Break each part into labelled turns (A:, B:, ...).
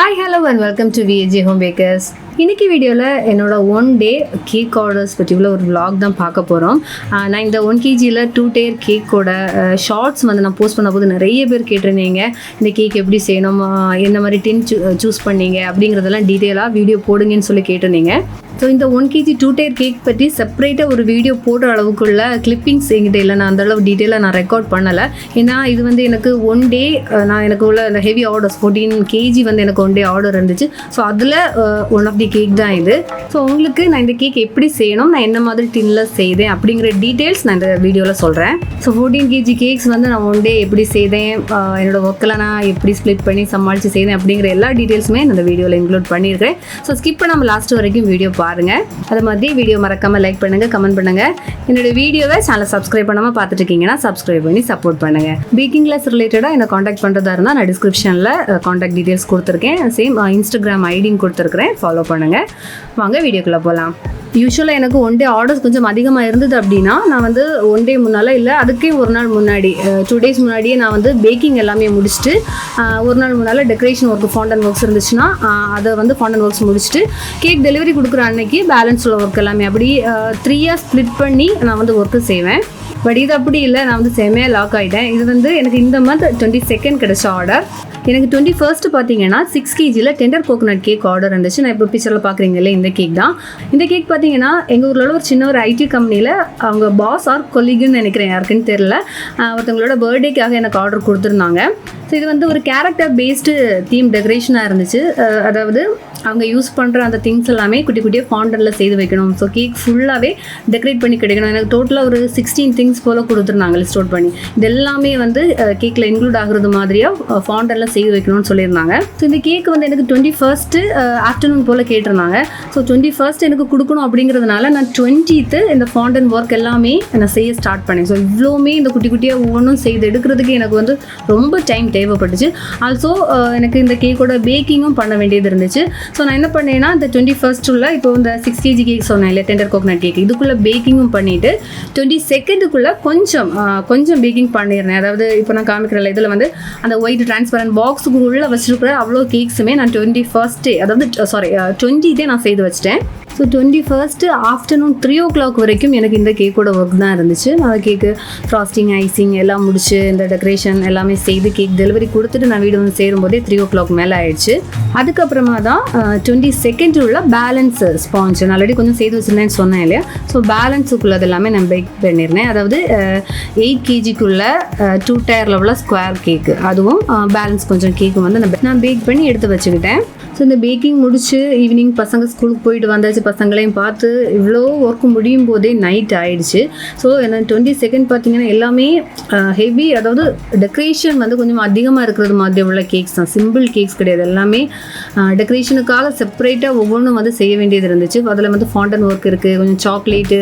A: Hi hello and welcome to VAJ home packers. இன்றைக்கி வீடியோவில் என்னோட 1 day கேக் ஆர்டர்ஸ் பற்றி உள்ள ஒரு vlog தான் பார்க்க போகிறோம். நான் இந்த 1 kgயில் 2 tier கேக்கோட ஷார்ட்ஸ் வந்து நான் போஸ்ட் பண்ண போது நிறைய பேர் கேட்டிருந்தீங்க, இந்த கேக் எப்படி செய்யணும், என்ன மாதிரி டின் சூஸ் பண்ணீங்க அப்படிங்கிறதெல்லாம் டீட்டெயிலாக வீடியோ போடுங்கன்னு சொல்லி கேட்டிருந்தீங்க. ஸோ இந்த 1 kg 2 tier கேக் பற்றி செப்பரேட்டாக ஒரு வீடியோ போடுற அளவுக்குள்ள கிளிப்பிங்ஸ் எங்கிட்ட இல்லை. நான் அந்தளவு டீட்டெயிலாக நான் ரெக்கார்ட் பண்ணலை. ஏன்னா இது வந்து எனக்கு 1 day நான் எனக்கு உள்ள இந்த ஹெவி ஆர்டர்ஸ் 14 kg வந்து எனக்கு 1 day ஆர்டர் இருந்துச்சு. ஸோ அதில் ஒன் ஆஃப் தி கேக் தான் இது. ஸோ உங்களுக்கு நான் இந்த கேக் எப்படி செய்யணும், நான் என்ன மாதிரி டின்னில் செய்தேன் அப்படிங்கிற டீட்டெயில்ஸ் நான் இந்த வீடியோவில் சொல்கிறேன். ஸோ 14 kg கேக்ஸ் வந்து நான் 1 day எப்படி செய்தேன், என்னோடய ஒர்க்கில் நான் எப்படி ஸ்ப்ளிட் பண்ணி சமாளித்து செய்தேன் அப்படிங்கிற எல்லா டீட்டெயில்ஸுமே நான் இந்த வீடியோவில் இன்க்ளூட் பண்ணியிருக்கேன். ஸோ ஸ்கிப் பண்ணாமல் லாஸ்ட் வரைக்கும் வீடியோ பாருங்கள். அது மாதிரி வீடியோ மறக்காமல் லைக் பண்ணுங்கள், கமெண்ட் பண்ணுங்கள். என்னோடய வீடியோவை சேனலை சப்ஸ்கிரைப் பண்ணாமல் பார்த்துட்டு இருக்கீங்கன்னா சப்ஸ்கிரைப் பண்ணி சப்போர்ட் பண்ணுங்கள். பேக்கிங் கிளாஸ் ரிலேட்டடாக என்னை காண்டாக்ட் பண்ணுறதா இருந்தால் நான் டிஸ்கிரிப்ஷனில் காண்டாக்ட் டீட்டெயில்ஸ் கொடுத்துருக்கேன். சேம் இன்ஸ்டாகிராம் ஐடியும் கொடுத்துருக்குறேன், ஃபாலோ பண்ணுங்கள். வாங்க வீடியோக்குள்ளே போகலாம். யூஸ்வலாக எனக்கு 1 day ஆர்டர்ஸ் கொஞ்சம் அதிகமாக இருந்தது அப்படின்னா நான் வந்து 1 day முன்னால் இல்லை அதுக்கே ஒரு நாள் முன்னாடி 2 days முன்னாடியே நான் வந்து பேக்கிங் எல்லாமே முடிச்சுட்டு ஒரு நாள் முன்னால் டெக்கரேஷன் ஒர்க் ஃபாண்டன் ஒர்க்ஸ் இருந்துச்சுன்னா அதை வந்து ஃபாண்டன் ஒர்க்ஸ் முடிச்சுட்டு கேக் டெலிவரி கொடுக்குற அன்னைக்கு பேலன்ஸ் உள்ள ஒர்க் எல்லாமே அப்படி 3 ஸ்ப்ளிட் பண்ணி நான் வந்து ஒர்க்கு செய்வேன். பட் இது அப்படி இல்லை, நான் வந்து செமையாக லாக் ஆகிட்டேன். இது வந்து எனக்கு இந்த மந்த் 22nd கிடைச்ச ஆர்டர். எனக்கு 21st பார்த்தீங்கன்னா 6 kgயில் டெண்டர் கோகோனட் கேக் ஆர்டர் இருந்துச்சு. நான் இப்போ பிக்சரில் பார்க்குறீங்களே இந்த கேக் தான். இந்த கேக் பார்த்தீங்கன்னா எங்கள் ஊரில் ஒரு சின்ன ஒரு ஐடி கம்பெனியில் அவங்க பாஸ் ஆர் கொலீகுன்னு நினைக்கிறேன், யாருக்குன்னு தெரியல, ஒருத்தவங்களோட பர்த்டேக்காக எனக்கு ஆர்டர் கொடுத்துருந்தாங்க. ஸோ இது வந்து ஒரு கேரக்டர் பேஸ்டு தீம் டெக்கரேஷனாக இருந்துச்சு. அதாவது அவங்க யூஸ் பண்ணுற அந்த திங்ஸ் எல்லாமே குட்டி குட்டியாக ஃபாண்டனில் செய்து வைக்கணும். ஸோ கேக் ஃபுல்லாகவே டெக்கரேட் பண்ணி கிடைக்கணும். எனக்கு டோட்டலாக ஒரு 16 திங்ஸ் போல் கொடுத்துருந்தாங்க லிஸ்ட் அவுட் பண்ணி. இது எல்லாமே வந்து கேக்கில் இன்க்ளூட் ஆகுறது மாதிரியாக ஃபாண்டனில் செய்து வைக்கணும்னு சொல்லியிருந்தாங்க. ஸோ இந்த கேக் வந்து எனக்கு 21st ஆஃப்டர்நூன் போல் கேட்டிருந்தாங்க. ஸோ 21st எனக்கு கொடுக்கணும் அப்படிங்கிறதுனால நான் 20th இந்த ஃபாண்டன் ஒர்க் எல்லாமே நான் செய்ய ஸ்டார்ட் பண்ணேன். ஸோ இவ்வளோமே இந்த குட்டி குட்டியாக ஒவ்வொன்றும் செய்து எடுக்கிறதுக்கு எனக்கு வந்து ரொம்ப டைம் தேவைப்பட்டுச்சு. ஆல்சோ எனக்கு இந்த கேக்கோட பேக்கிங்கும் பண்ண வேண்டியது இருந்துச்சு. ஸோ நான் என்ன பண்ணேன்னா இந்த 21st இப்போ இந்த 6 kg கேக் சொன்னேன் இல்லை டெண்டர் கோகோனட் கேக், இதுக்குள்ளே பேக்கிங்கும் பண்ணிவிட்டு 22nd கொஞ்சம் பேக்கிங் பண்ணிடுறேன். அதாவது இப்போ நான் காமிக்கிறேன் இதில் வந்து அந்த ஒயிட் டிரான்ஸ்பரண்ட் பாக்ஸுக்கு உள்ளே வச்சுருக்கிற அவ்வளோ கேக்ஸுமே நான் 21st அதாவது 20th நான் செய்து வச்சிட்டேன். ஸோ 21st ஆஃப்டர்நூன் 3 o'clock வரைக்கும் எனக்கு இந்த கேக்கோட ஒர்க் தான் இருந்துச்சு. நான் கேக்கு ஃப்ராஸ்டிங் ஐசிங் எல்லாம் முடிச்சு இந்த டெக்கரேஷன் எல்லாமே செய்து கேக் டெலிவரி கொடுத்துட்டு நான் வீடு வந்து சேரும்போதே 3 o'clock மேலே ஆயிடுச்சு. அதுக்கப்புறமா தான் 22nd உள்ள பேலன்ஸ் ஸ்பாஞ்ச் நான் ஆல்ரெடி கொஞ்சம் செய்து வச்சுருந்தேன்னு சொன்னேன் இல்லையா. ஸோ பேலன்ஸுக்குள்ளது எல்லாமே நான் பேக் பண்ணியிருந்தேன். அதாவது 8 kgக்குள்ளே 2 tier உள்ள ஸ்கொயர் கேக்கு, அதுவும் பேலன்ஸ் கொஞ்சம் கேக்கு வந்து நான் பேக் பண்ணி எடுத்து வச்சுக்கிட்டேன். ஸோ இந்த பேக்கிங் முடிச்சு ஈவினிங் பசங்க ஸ்கூலுக்கு போயிட்டு வந்தாச்சு. பசங்களையும் பார்த்து இவ்வளோ ஒர்க்கு முடியும் போதே நைட் ஆகிடுச்சு. ஸோ என்ன 22nd பார்த்தீங்கன்னா எல்லாமே ஹெவி, அதாவது டெக்கரேஷன் வந்து கொஞ்சம் அதிகமாக இருக்கிறது மாதிரி உள்ள கேக்ஸ் தான், சிம்பிள் கேக்ஸ் கிடையாது. எல்லாமே டெக்கரேஷனுக்காக செப்பரேட்டாக ஒவ்வொன்றும் வந்து செய்ய வேண்டியது இருந்துச்சு. அதில் வந்து ஃபாண்டன் ஒர்க் இருக்குது, கொஞ்சம் சாக்லேட்டு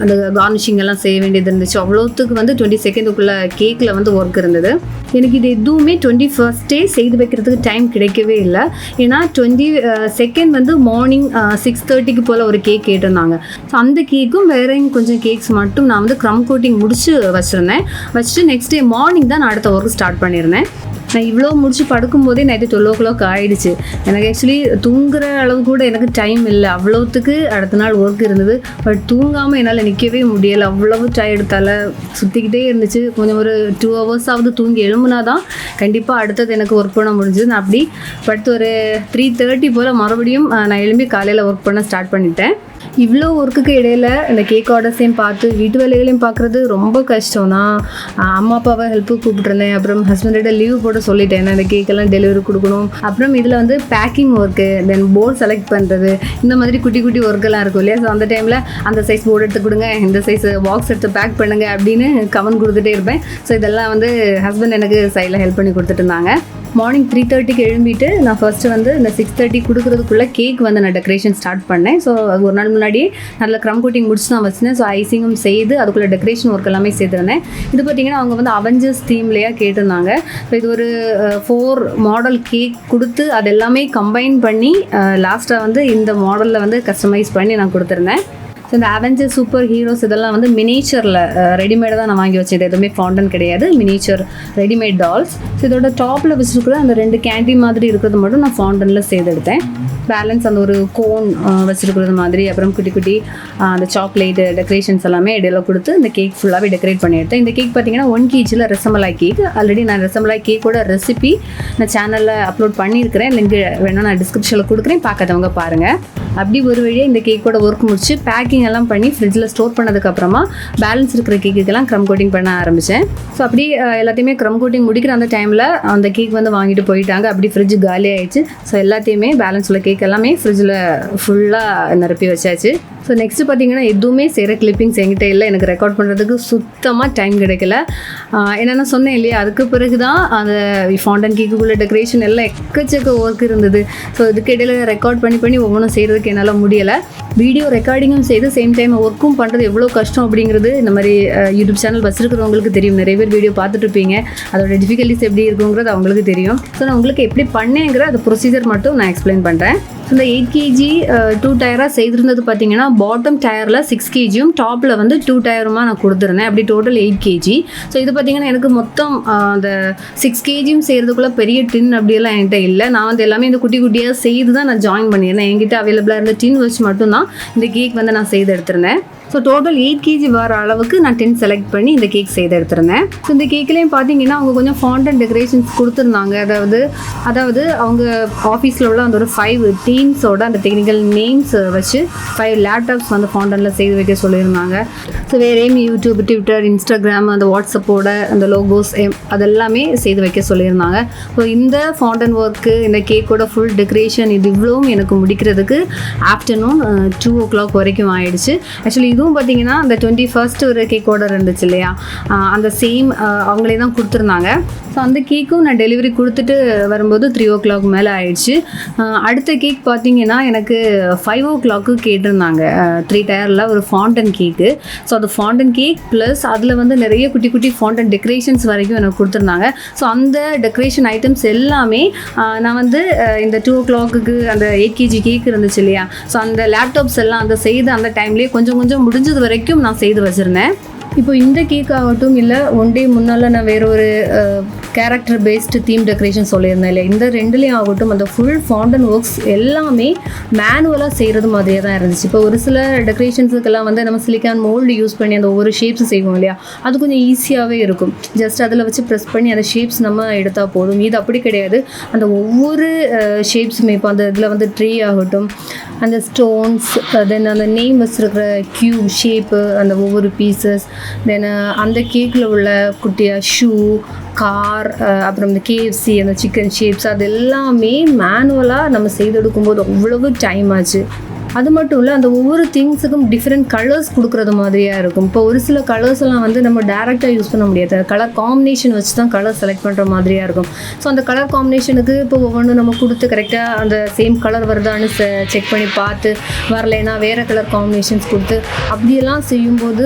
A: அந்த கார்னிஷிங் எல்லாம் செய்ய வேண்டியது இருந்துச்சு. அவ்வளோத்துக்கு வந்து 22nd கேக்கில் வந்து ஒர்க் இருந்தது. எனக்கு இது எதுவுமே 21st செய்து வைக்கிறதுக்கு டைம் கிடைக்கவே இல்லை. ஏன்னா 22nd வந்து மார்னிங் 6:30 போல் ஒரு கேக் கேட்டிருந்தாங்க. ஸோ அந்த கேக்கும் வேற கொஞ்சம் கேக்ஸ் மட்டும் நான் வந்து க்ரம் கோட்டிங் முடிச்சு வச்சுட்டு நெக்ஸ்ட் டே மார்னிங் தான் நான் அடுத்த ஒர்க் ஸ்டார்ட் பண்ணியிருந்தேன். நான் இவ்வளோ முடிச்சு படுக்கும்போதே நைட்டு 12 o'clock ஆகிடுச்சு. எனக்கு ஆக்சுவலி தூங்குற அளவு கூட எனக்கு டைம் இல்லை, அவ்வளோத்துக்கு அடுத்த நாள் ஒர்க் இருந்தது. பட் தூங்காமல் என்னால் நிற்கவே முடியலை, அவ்வளவு டயர்டு, தலை சுற்றிக்கிட்டே இருந்துச்சு. கொஞ்சம் ஒரு 2 hours தூங்கி எழும்புனா தான் கண்டிப்பாக அடுத்தது எனக்கு ஒர்க் பண்ண முடிஞ்சுது. நான் அப்படி படுத்து ஒரு 3:30 போல் மறுபடியும் நான் எழும்பி காலையில் ஒர்க் பண்ண ஸ்டார்ட் பண்ணிட்டேன். இவ்வளோ ஒர்க்குக்கு இடையில் இந்த கேக் ஆர்டர்ஸையும் பார்த்து வீட்டு வேலைகளையும் பார்க்குறது ரொம்ப கஷ்டம் தான். அம்மா அப்பாவை ஹெல்ப்புக்கு கூப்பிட்டுருந்தேன். அப்புறம் ஹஸ்பண்டோட லீவ் போட்டு சொல்லிட்டேன், இந்த கேக்கெல்லாம் டெலிவரி கொடுக்கணும். அப்புறம் இதில் வந்து பேக்கிங் ஒர்க்கு, தென் போர்ட் செலக்ட் பண்ணுறது, இந்த மாதிரி குட்டி குட்டி ஒர்க்கெல்லாம் இருக்கும் இல்லையா. ஸோ அந்த டைமில் அந்த சைஸ் போர்டு எடுத்து கொடுங்க, இந்த சைஸ் பாக்ஸ் எடுத்து பேக் பண்ணுங்க அப்படின்னு கமெண்ட் கொடுத்துட்டே இருப்பேன். ஸோ இதெல்லாம் வந்து ஹஸ்பண்ட் எனக்கு சைடில் ஹெல்ப் பண்ணி கொடுத்துட்டு இருந்தாங்க. மார்னிங் 3:30 எழும்பிட்டு நான் ஃபஸ்ட்டு வந்து இந்த 6:30 கொடுக்குறதுக்குள்ளே கேக் வந்து நான் டெக்கரேஷன் ஸ்டார்ட் பண்ணேன். ஸோ அது ஒரு நாள் முன்னாடியே நல்ல க்ரம் கோட்டிங் முடிச்சு தான் வச்சுருந்தேன். ஸோ ஐசிங்கும் செய்து அதுக்குள்ளே டெக்கரேஷன் ஒர்க் எல்லாமே செய்திருந்தேன். இது பார்த்திங்கன்னா அவங்க வந்து அவெஞ்சர்ஸ் தீம்லேயே கேட்டிருந்தாங்க. ஸோ இது ஒரு 4 மாடல் கேக் கொடுத்து அது எல்லாமே கம்பைன் பண்ணி லாஸ்ட்டாக வந்து இந்த மாடலில் வந்து கஸ்டமைஸ் பண்ணி நான் கொடுத்துருந்தேன். ஸோ இந்த அவெஞ்சர் சூப்பர் ஹீரோஸ் இதெல்லாம் வந்து மினிச்சரில் ரெடிமேடாக தான் நான் வாங்கி வச்சது, எதுவுமே ஃபாண்டன் கிடையாது, மினிச்சர் ரெடிமேட் டால்ஸ். ஸோ இதோட டாப்பில் வச்சுருக்கிற அந்த 2 கேண்டி மாதிரி இருக்கிறது மட்டும் நான் ஃபாண்டனில் செய்தெடுத்தேன். பேலன்ஸ் அந்த ஒரு கோன் வச்சுருக்கிறது மாதிரி, அப்புறம் குட்டி குட்டி அந்த சாக்லேட்டு டெக்கரேஷன்ஸ் எல்லாமே இடையில கொடுத்து இந்த கேக் ஃபுல்லாகவே டெக்கரேட் பண்ணி எடுத்தேன். இந்த கேக் பார்த்தீங்கன்னா 1 kg ரசமலாய் கேக். ஆல்ரெடி நான் ரசமலாய் கேக்கோட ரெசிபி நான் சேனலில் அப்லோட் பண்ணியிருக்கிறேன், லிங்க் வேணால் நான் டிஸ்கிரிப்ஷனில் கொடுக்குறேன், பார்க்காதவங்க பாருங்கள். அப்படி ஒரு வழியாக இந்த கேக்கோட ஒர்க் முடிச்சு பேக்கிங் எல்லாம் பண்ணி ஃப்ரிட்ஜில் ஸ்டோர் பண்ணதுக்கப்புறமா பேலன்ஸ் இருக்கிற கேக்குக்கெல்லாம் க்ரம் கோட்டிங் பண்ண ஆரம்பித்தேன். ஸோ அப்படி எல்லாத்தையுமே க்ரம் கோட்டிங் முடிக்கிற அந்த டைமில் அந்த கேக் வந்து வாங்கிட்டு போயிட்டாங்க. அப்படி ஃப்ரிட்ஜ் காலி ஆயிடுச்சு. ஸோ எல்லாத்தையுமே பேலன்ஸ் உள்ள கேக் எல்லாமே ஃப்ரிட்ஜில் ஃபுல்லாக நிரப்பி வச்சாச்சு. ஸோ நெக்ஸ்ட்டு பார்த்தீங்கன்னா எதுவுமே செய்கிற கிளிப்பிங்ஸ் என்கிட்ட இல்லை, எனக்கு ரெக்கார்ட் பண்ணுறதுக்கு சுத்தமாக டைம் கிடைக்கல. என்னென்ன சொன்னேன் இல்லையா, அதுக்கு பிறகு தான் அந்த ஃபாண்டன் கேக்குக்குள்ளே டெக்கரேஷன் எல்லாம் எக்கச்சக்க ஒர்க் இருந்தது. ஸோ இதுக்கு இடையில ரெக்கார்ட் பண்ணி ஒவ்வொன்றும் செய்கிறதுக்கு என்னால் முடியலை. வீடியோ ரெக்கார்டிங்கும் செய்து சேம் டைம் ஒர்க்கும் பண்ணுறது எவ்வளோ கஷ்டம் அப்படிங்கிறது இந்த மாதிரி யூடியூப் சேனல் வச்சுருக்கிறவங்களுக்கு தெரியும். நிறைய பேர் வீடியோ பார்த்துட்ருப்பீங்க, அதோட டிஃபிகல்ட்டிஸ் எப்படி இருக்குங்கிறது அவங்களுக்கு தெரியும். ஸோ நான் உங்களுக்கு எப்படி பண்ணேங்கிற அந்த ப்ரொசீஜர் மட்டும் நான் எக்ஸ்பிளைன் பண்ணுறேன். ஸோ இந்த 8 kg 2 டயராக செய்திருந்தது பார்த்தீங்கன்னா பாட்டம் டயரில் 6 kgயும் டாப்பில் வந்து 2 டயருமா நான் கொடுத்துருந்தேன். அப்படி டோட்டல் 8 kg. ஸோ இது பார்த்தீங்கன்னா எனக்கு மொத்தம் அந்த 6 kgயும் செய்கிறதுக்குள்ளே பெரிய டின் அப்படியெல்லாம் என்கிட்ட இல்லை. நான் வந்து எல்லாமே இந்த குட்டி குட்டியாக செய்து தான் நான் ஜாயின் பண்ணியிருந்தேன். என்கிட்ட அவைலபிளாக இருந்த டின் வச்சு மட்டும்தான் இந்த கேக் வந்து நான் செய்து எடுத்திருந்தேன். ஸோ டோட்டல் 8 kg வர அளவுக்கு நான் டின் செலக்ட் பண்ணி இந்த கேக் செய்து எடுத்திருந்தேன். ஸோ இந்த கேக்லேயும் பார்த்தீங்கன்னா அவங்க கொஞ்சம் ஃபாண்டன் டெக்கரேஷன்ஸ் கொடுத்துருந்தாங்க. அதாவது அவங்க ஆஃபீஸில் உள்ள அந்த ஒரு 5 டீம்ஸோட அந்த டெக்னிக்கல் நேம்ஸ் வச்சு 5 லேப்டாப்ஸ் வந்து ஃபாண்டனில் செய்து வைக்க சொல்லியிருந்தாங்க. ஸோ வேறேயும் யூடியூப், ட்விட்டர், இன்ஸ்டாகிராம், அந்த வாட்ஸ்அப்போட அந்த லோகோஸ் அதெல்லாமே செய்து வைக்க சொல்லியிருந்தாங்க. ஸோ இந்த ஃபாண்டன் ஒர்க்கு, இந்த கேக்கோட ஃபுல் டெக்கரேஷன் இது இவ்வளவும் எனக்கு முடிக்கிறதுக்கு ஆஃப்டர்நூன் 2 o'clock வரைக்கும் ஆயிடுச்சு. ஆக்சுவலி இதுவும் பார்த்தீங்கன்னா அந்த 21st ஒரு கேக் ஆர்டர் இருந்துச்சு இல்லையா, அந்த சேம் அவங்களே தான் கொடுத்துருந்தாங்க. ஸோ அந்த கேக்கும் நான் டெலிவரி கொடுத்துட்டு வரும்போது 3 o'clock மேலே ஆயிடுச்சு. அடுத்த கேக் பார்த்தீங்கன்னா எனக்கு 5 o'clock கேட்டிருந்தாங்க. 3 டயரில் ஒரு ஃபாண்டன் கேக்கு. ஸோ அது ஃபாண்டன் கேக் ப்ளஸ் அதில் வந்து நிறைய குட்டி குட்டி ஃபாண்டன் டெக்கரேஷன்ஸ் வரைக்கும் எனக்கு கொடுத்துருந்தாங்க. ஸோ அந்த டெக்கரேஷன் ஐட்டம்ஸ் எல்லாமே நான் வந்து இந்த 2 o'clock அந்த 8 kg கேக் இருந்துச்சு இல்லையா, ஸோ அந்த லேப்டாப்ஸ் எல்லாம் அந்த செய்து அந்த டைம்லேயே கொஞ்சம் முடிஞ்சது வரைக்கும் நான் செய்து வச்சுருந்தேன். இப்போ இந்த கேக் ஆகட்டும், இல்லை 1 day முன்னால் நான் வேற ஒரு கேரக்டர் பேஸ்டு தீம் டெக்கரேஷன் சொல்லியிருந்தேன் இல்லை, இந்த 2லேயும் ஆகட்டும் அந்த ஃபுல் ஃபாண்டன் ஒர்க்ஸ் எல்லாமே மேனுவலாக செய்கிறது மாதிரியே தான் இருந்துச்சு. இப்போ ஒரு சில டெக்கரேஷன்ஸுக்கெல்லாம் வந்து நம்ம சிலிக்கான் மோல்டு யூஸ் பண்ணி அந்த ஒவ்வொரு ஷேப்ஸ் செய்வோம் இல்லையா, அது கொஞ்சம் ஈஸியாகவே இருக்கும். ஜஸ்ட் அதில் வச்சு ப்ரெஸ் பண்ணி அந்த ஷேப்ஸ் நம்ம எடுத்தால் போதும். இது அப்படி கிடையாது. அந்த ஒவ்வொரு ஷேப்ஸுமே இப்போ அந்த இதில் வந்து ட்ரீ ஆகட்டும், அந்த ஸ்டோன்ஸ், தென் அந்த நேம் வச்சுருக்கிற க்யூப் ஷேப்பு, அந்த ஒவ்வொரு பீசஸ், தென் அந்த கேக்கில் உள்ள குட்டியாக ஷூ, கார், அப்புறம் இந்த KFC அந்த சிக்கன் ஷேப்ஸ், அது எல்லாமே மேனுவலாக நம்ம செய்தெடுக்கும்போது அவ்வளவு டைம் ஆச்சு. அது மட்டும் இல்லை, அந்த ஒவ்வொரு திங்ஸுக்கும் டிஃப்ரெண்ட் கலர்ஸ் கொடுக்குறது மாதிரியாக இருக்கும். இப்போ ஒரு சில கலர்ஸ் எல்லாம் வந்து நம்ம டேரெக்டாக யூஸ் பண்ண முடியாது, கலர் காம்பினேஷன் வச்சு தான் கலர் செலக்ட் பண்ணுற மாதிரியாக இருக்கும். ஸோ அந்த கலர் காம்பினேஷனுக்கு இப்போ ஒவ்வொன்று நம்ம கொடுத்து கரெக்டாக அந்த சேம் கலர் வருதான்னு செக் பண்ணி பார்த்து வரலைன்னா வேறு கலர் காம்பினேஷன்ஸ் கொடுத்து அப்படியெல்லாம் செய்யும்போது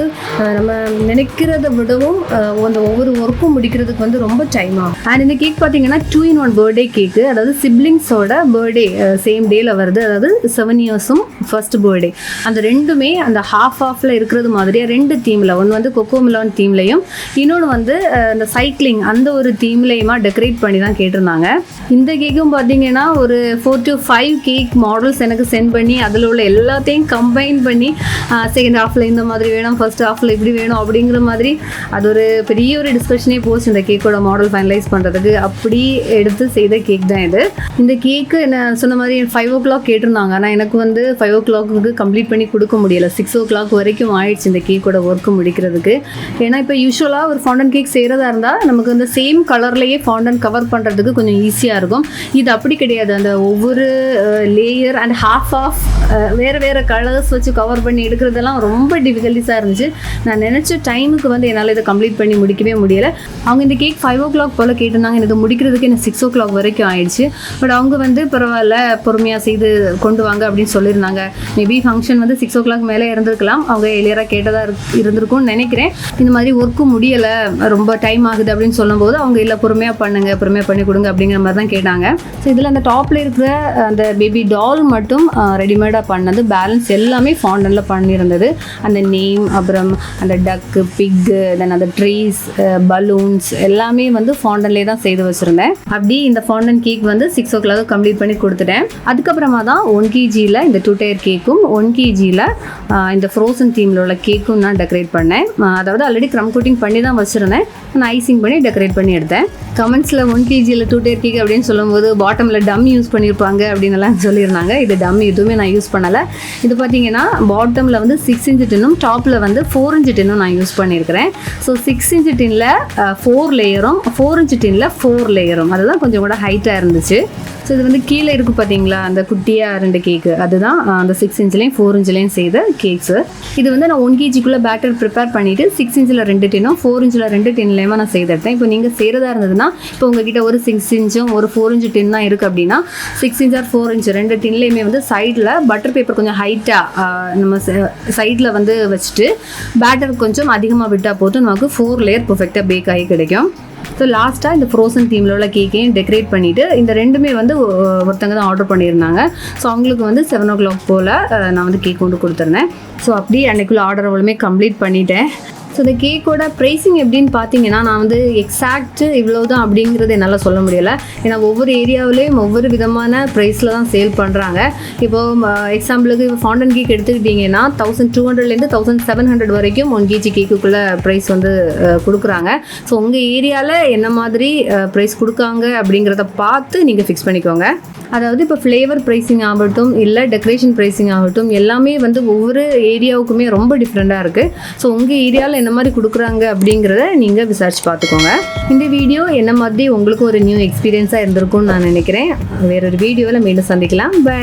A: நம்ம நினைக்கிறத விடவும் அந்த ஒவ்வொரு ஒர்க்கும் முடிக்கிறதுக்கு வந்து ரொம்ப டைம் ஆகும். அண்ட் இந்த கேக் பார்த்தீங்கன்னா 2-in-1 பர்த்டே கேக்கு, அதாவது சிப்ளிங்ஸோட பர்த்டே சேம் டேயில் வருது. அதாவது 7 yearsம் ஃபர்ஸ்ட் பர்த்டே, அந்த ரெண்டுமே அந்த ஹாஃப்ல இருக்கிறது மாதிரியே 2 தீமில், ஒன்று வந்து கொக்கோ மிலான் தீம்லையும், இன்னொன்று வந்து அந்த சைக்கிளிங் அந்த ஒரு தீம்லையுமா டெக்கரேட் பண்ணி தான் கேட்டிருந்தாங்க. இந்த கேக்கும் பார்த்தீங்கன்னா ஒரு 4 to 5 கேக் மாடல்ஸ் எனக்கு சென்ட் பண்ணி அதில் உள்ள எல்லாத்தையும் கம்பைன் பண்ணி செகண்ட் ஹாஃபில் இந்த மாதிரி வேணும், ஃபர்ஸ்ட் ஹாஃபில் இப்படி வேணும் அப்படிங்கிற மாதிரி அது ஒரு பெரிய ஒரு டிஸ்கஷனே போச்சு இந்த கேக்கோட மாடல் ஃபைனலைஸ் பண்ணுறதுக்கு. அப்படி எடுத்து செய்த கேக் தான் இது. இந்த கேக்கு என்ன சொன்ன மாதிரி 5 o'clock கேட்டிருந்தாங்க. ஆனால் எனக்கு வந்து 5 o'clock கம்ப்ளீட் பண்ணி கொடுக்க முடியலை. 6 o'clock வரைக்கும் ஆயிடுச்சு இந்த கேக்கோட ஒர்க்கு முடிக்கிறதுக்கு. ஏன்னா இப்போ யூஸ்வலாக ஒரு ஃபாண்டன் கேக் செய்கிறதா இருந்தால் நமக்கு அந்த சேம் கலர்லேயே ஃபாண்டன் கவர் பண்ணுறதுக்கு கொஞ்சம் ஈஸியாக இருக்கும். இது அப்படி கிடையாது. அந்த ஒவ்வொரு லேயர் அண்ட் ஹாஃப் வேறு கலர்ஸ் வச்சு கவர் பண்ணி எடுக்கிறதெல்லாம் ரொம்ப டிஃபிகல்ட்டிஸாக இருந்துச்சு. நான் நினச்ச டைமுக்கு வந்து என்னால் இதை கம்ப்ளீட் பண்ணி முடிக்கவே முடியலை. அவங்க இந்த கேக் 5 o'clock போல் கேட்டிருந்தாங்க. எனக்கு முடிக்கிறதுக்கு எனக்கு 6 o'clock வரைக்கும் ஆயிடுச்சு. பட் அவங்க வந்து பரவாயில்ல பொறுமையாக செய்து கொண்டு வாங்க அப்படின்னு சொல்லியிருந்தாங்க. மேபி ஃபங்க்ஷன் வந்து 6 o'clock மேலே இருந்திருக்கலாம், அவங்க எளியராக கேட்டதாக இருந்திருக்கும்னு நினைக்கிறேன். இந்த மாதிரி ஒர்க்கும் முடியலை, ரொம்ப டைம் ஆகுது அப்படின்னு சொல்லும்போது அவங்க இல்லை பொறுமையாக பண்ணி கொடுங்க அப்படிங்கிற மாதிரி தான் கேட்டாங்க. ஸோ இதில் அந்த டாப்பில் இருக்கிற அந்த பேபி டால் மட்டும் ரெடிமேடாக பண்ணது, பேலன்ஸ் எல்லாமே ஃபாண்டனில் பண்ணியிருந்தது. அந்த நேம், அப்புறம் அந்த டக்கு, பிக்கு, தென் அந்த ட்ரீஸ், பலூன்ஸ் எல்லாமே வந்து ஃபாண்டன்லேயே தான் செய்து வச்சுருந்தேன். அப்படி இந்த ஃபாண்டன் கேக் வந்து 6 o'clock கம்ப்ளீட் பண்ணி கொடுத்துட்டேன். அதுக்கப்புறமா தான் 1 kgயில் இந்த 2 tier கேக்கும் 1 kgயில் இந்த ஃப்ரோசன் தீமில் உள்ள கேக்கும் நான் டெக்கரேட் பண்ணேன். அதாவது ஆல்ரெடி க்ரம் கோட்டிங் பண்ணி தான் வச்சுருந்தேன், நான் ஐசிங் பண்ணி டெக்கரேட் பண்ணி எடுத்தேன். கமெண்ட்ஸில் 1 kgயில் 2 tier கேக் அப்படின்னு சொல்லும்போது பாட்டமில் டம் யூஸ் பண்ணியிருப்பாங்க அப்படின்னு எல்லாம் சொல்லியிருந்தாங்க. இது டம் எதுவுமே நான் யூஸ் பண்ணலை. இது பார்த்தீங்கன்னா பாட்டமில் வந்து 6 inch டின்னும் டாப்பில் வந்து 4 inch டின்னும் நான் யூஸ் பண்ணியிருக்கிறேன். ஸோ 6 inch டின்னில் 4 லேயரும் 4 inch டின்னில் 4 லேயரும், அதுதான் கொஞ்சம் கூட ஹைட்டாக இருந்துச்சு. ஸோ இது வந்து கீழே இருக்குது பார்த்தீங்களா, அந்த குட்டியாக 2 கேக்கு, அதுதான் அந்த 6 inchலையும் 4 inchலையும் செய்த கேக்ஸு. இது வந்து நான் 1 kgக்குள்ளே பேட்டர் ப்ரிப்பேர் பண்ணிவிட்டு 6 inchல 2 டின்னும் 4 inchல 2 டின்லையுமா நான் செய்தேன். இப்போ நீங்கள் செய்கிறதா இருந்ததுன்னா, இப்போ உங்ககிட்ட ஒரு 6 inchும் ஒரு 4 inch டின் தான் இருக்குது அப்படின்னா 6 inch or 4 inch 2 டின்லையுமே வந்து சைடில் பட்டர் பேப்பர் கொஞ்சம் ஹைட்டாக நம்ம சைடில் வந்து வச்சுட்டு பேட்டர் கொஞ்சம் அதிகமாக விட்டால் போதும், நமக்கு 4 லேயர் பர்ஃபெக்டாக பேக் ஆகி கிடைக்கும். ஸோ லாஸ்ட்டாக இந்த ஃப்ரோசன் தீமில் உள்ள கேக்கையும் டெக்கரேட் பண்ணிவிட்டு, இந்த ரெண்டுமே வந்து ஒருத்தங்க தான் ஆர்டர் பண்ணியிருந்தாங்க. ஸோ அவங்களுக்கு வந்து 7 o'clock போல் நான் வந்து கேக் கொண்டு கொடுத்துருந்தேன். ஸோ அப்படியே அன்றைக்குள்ள ஆர்டர் அவ்வளோமே கம்ப்ளீட் பண்ணிட்டேன். ஸோ இந்த கேக்கோட ப்ரைஸிங் எப்படின்னு பார்த்தீங்கன்னா, நான் வந்து எக்ஸாக்ட்டு இவ்வளோ தான் அப்படிங்கிறது என்னால் சொல்ல முடியலை. ஏன்னா ஒவ்வொரு ஏரியாவிலையும் ஒவ்வொரு விதமான ப்ரைஸில் தான் சேல் பண்ணுறாங்க. இப்போது எக்ஸாம்பிளுக்கு இப்போ ஃபாண்டன் கேக் எடுத்துக்கிட்டிங்கன்னா 1200லேருந்து 1700 வரைக்கும் 1 kg கேக்குக்குள்ளே ப்ரைஸ் வந்து கொடுக்குறாங்க. ஸோ உங்கள் ஏரியாவில் என்ன மாதிரி ப்ரைஸ் கொடுக்காங்க அப்படிங்கிறத பார்த்து நீங்கள் ஃபிக்ஸ் பண்ணிக்கோங்க. அதாவது இப்போ ஃப்ளேவர் ப்ரைஸிங் ஆகட்டும், இல்லை டெக்கரேஷன் ப்ரைஸிங் ஆகட்டும், எல்லாமே வந்து ஒவ்வொரு ஏரியாவுக்குமே ரொம்ப டிஃப்ரெண்ட்டாக இருக்குது. ஸோ உங்கள் ஏரியாவில் என்ன மாதிரி கொடுக்குறாங்க அப்படிங்கிறத நீங்கள் விசாரிச்சு பார்த்துக்கோங்க. இந்த வீடியோ என்ன மாதிரி உங்களுக்கு ஒரு நியூ எக்ஸ்பீரியன்ஸாக இருந்திருக்கும்னு நான் நினைக்கிறேன். வேறொரு வீடியோவில் மீண்டும் சந்திக்கலாம். பை.